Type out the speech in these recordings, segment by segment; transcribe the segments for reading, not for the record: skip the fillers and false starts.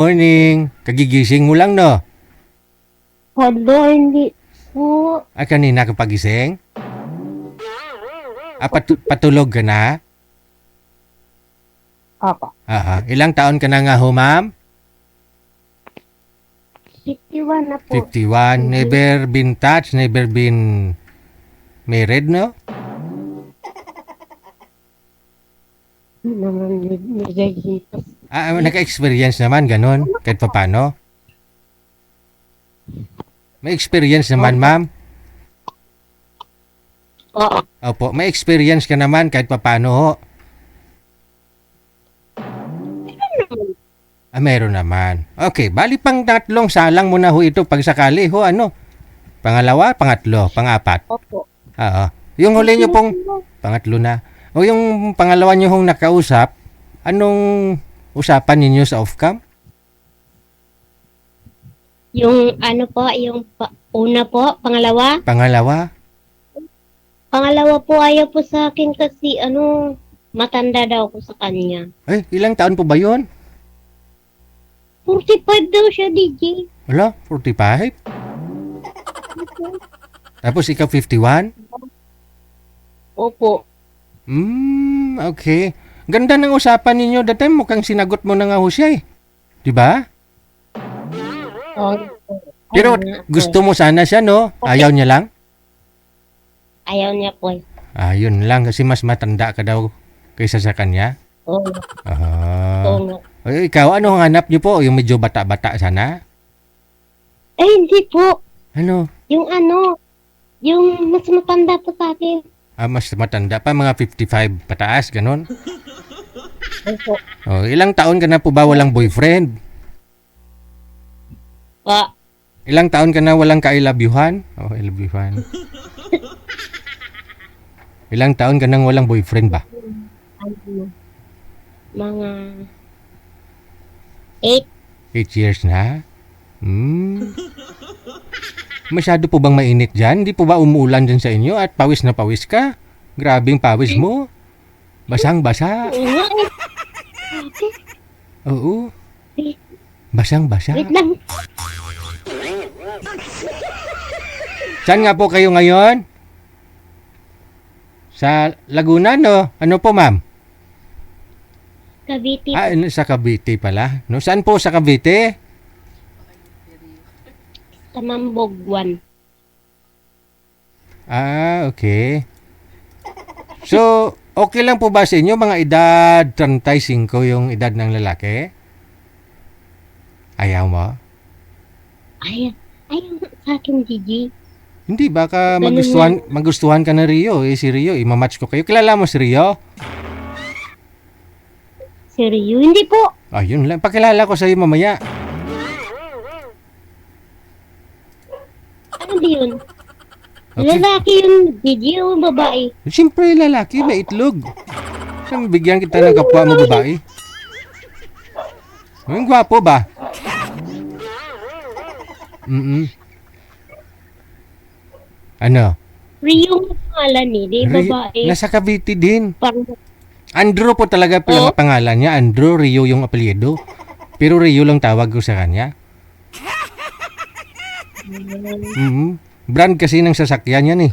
Morning. Kagigising mo lang, no? Hala, hindi po. Kanina ka pagising? Patulog ka na? Apa, Ilang taon ka na nga ho, ma'am? 51 na po. 51. Never been touched, never been married, no? Naman nilagay dito. Naka-experience naman, ganun, kahit papano. May experience naman, ma'am. Oo. Opo, may experience ka naman kahit papano ho. Meron naman. Okay, bali pang tatlong salang mo na ho ito pag sakali ho, ano? Pangalawa, pangatlo, pangapat. Opo. Oo. Yung huli nyo pong, pangatlo na. O yung pangalawa nyo hong nakausap, anong usapan ninyo sa off-cam? Yung ano po, una po, pangalawa. Pangalawa? Pangalawa po, ayaw po sa akin kasi matanda daw ko sa kanya. Ilang taon po ba yun? 45 daw siya, DJ. Wala, 45? Tapos ikaw 51? Opo. Okay. Ganda ng usapan ninyo. That time mukhang sinagot mo na nga ho siya eh. Diba? Pero gusto mo sana siya, no? Ayaw niya lang? Ayaw niya po. Yun lang. Kasi mas matanda ka daw kaysa sa kanya. Oo. Ah. Ikaw, ano ang hanap niyo po? Yung medyo bata-bata sana? Hindi po. Ano? Yung mas matanda po sa akin. Mas matanda pa, mga 55 pataas, ganun? Opo. Ilang taon ka na po ba walang boyfriend? Ilang taon ka na walang ka-I love you-han? I love you-han. Ilang taon ka nang walang boyfriend ba? Mga 8. 8 years na? Masyado po bang mainit dyan? Hindi po ba umuulan dyan sa inyo at pawis na pawis ka? Grabing pawis mo. Basang-basa. Oo. Basang-basa. Wait lang. Saan nga po kayo ngayon? Sa Laguna, no? Ano po, ma'am? Cavite. Sa Cavite pala. No, saan po sa Cavite? Tamambog 1. Okay. So, okay lang po ba sa inyo mga edad 35 yung edad ng lalaki? Ayaw mo? Ayaw sa akin, DJ. Hindi, baka Ganun magustuhan ka na Rio. Si Rio, imamatch ko kayo. Kilala mo si Rio? Seryo? Hindi po. Yun lang. Pakilala ko sa iyo mamaya. Ano ba yun? Okay. Lalaki yun, DJ, o babae? Siyempre, lalaki, may itlog. Saan bigyan kita ng kapwa mo babae? Ang gwapo ba? Ano? Rio ang pangalan di babae. Nasa Cavite din. Parang, Andrew po talaga ang pangalan niya. Andrew, Rio yung apelyido. Pero Rio lang tawag ko sa kanya. Brand kasi ng sasakyan yan eh.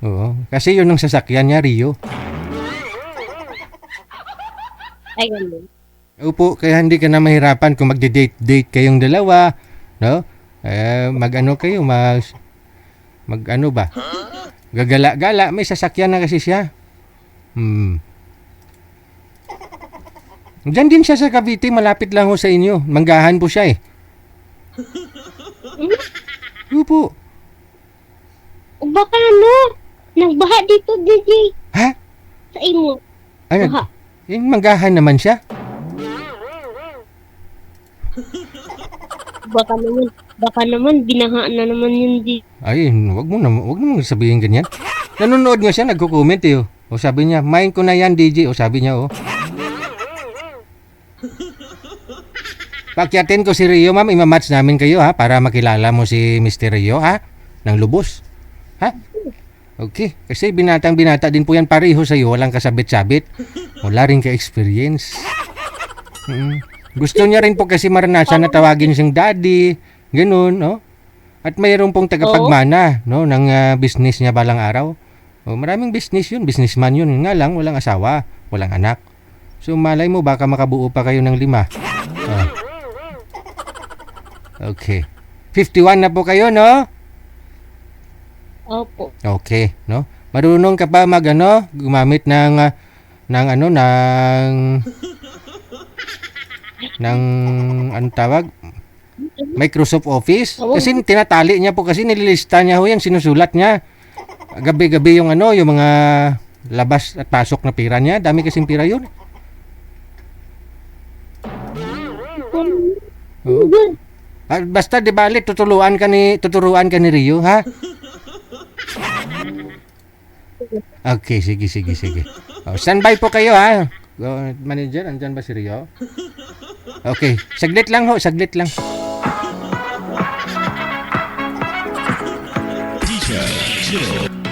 Oo. Kasi yun ang sasakyan niya, Rio. ay, ganun. Opo, kaya hindi ka na mahirapan kung magde-date kayong dalawa. No? Mag-ano kayo, mag-ano ba? Gagala-gala, may sasakyan na kasi siya. Diyan din siya sa Cavite, malapit lang ho sa inyo. Manggahan po siya eh. Opo. Baka nagbaha dito, DJ. Ha? Sa imo. Baha. Manggahan naman siya. Baka naman, binaha na naman yun, DJ. Wag mo sabihin ganyan. Nanonood nga siya, nagko-comment eh. O sabi niya, main ko na yan, DJ. O sabi niya, Pakyatin ko si Rio, ma'am. Imamatch namin kayo, ha? Para makilala mo si Mr. Rio, ha? Ng lubos. Ha? Okay. Kasi binatang-binata din po yan pareho sa'yo. Walang kasabit-sabit. Wala rin ka-experience. Gusto niya rin po kasi maranasan na tawagin siyang daddy, ganun, no? At mayroon pong tagapagmana, no, ng business niya balang araw. Maraming business yun, businessman yun. Nga lang, walang asawa, walang anak. So malay mo, baka makabuo pa kayo ng 5. Okay. 51 na po kayo, no? Opo. Okay, no? Marunong ka ba gumamit ng anong tawag? Microsoft Office? Kasi tinatali niya po, kasi nililista niya ho yan, sinusulat niya. Gabi-gabi yung yung mga labas at pasok na pira niya. Dami kasing pira yun. Oo. Basta di bali tuturuan ka ni Rio, ha? Okay, sige. Standby po kayo, ha? Manager, andyan ba si Rio? Okay, saglit lang. DJ Chill.